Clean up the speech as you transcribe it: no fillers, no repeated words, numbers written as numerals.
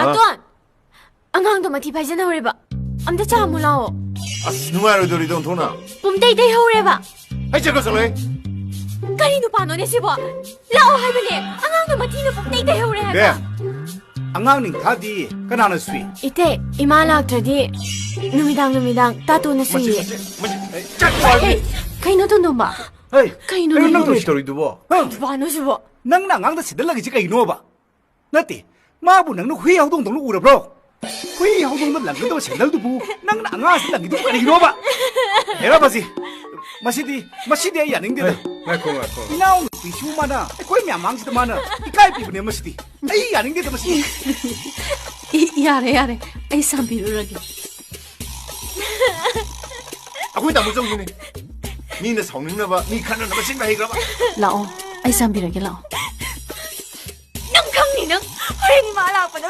따뚜안! 안강도 마티 파이잖아 오래봐. 암대 차 몰라오. 누가로 들이던 도나? 봄데이데이 오래봐. 아이 저것을 까리 누파노네 시보. 라오 하이버네. 안강도 마티는 봄데이데이 오래 그래. 하자. 안강ning 다디 그나는 수위. 이때 이마락트디 누미당 따뚜는 수이. 헤이, 카이노 돈도마. 헤이, 카이노 nang 돈도. 스토리도 봐. 누파노 시보. nang 안강도 시들라기 지가 이노 봐. 나티 마부 nang 회의 활동 동로 우려브로. 회의 활동도 랑도 샌들도 부. nang 안강스 랑기도 까니 이노 봐. 내가 봐지. 마시디 야닝데. 나고 나우 비슈마나. 거의 냠망지도 많아. 이까이 비브네 마시디. 아이 야닝데 마시디. 야래. 에이 삼비루라기. 아고이 나무정이네. 니네 성능나 봐. 니 칸은 나만 생각해가 봐. 라오. 에이 삼비루라기 라오. 능 강니 능. 허랭이 말아보는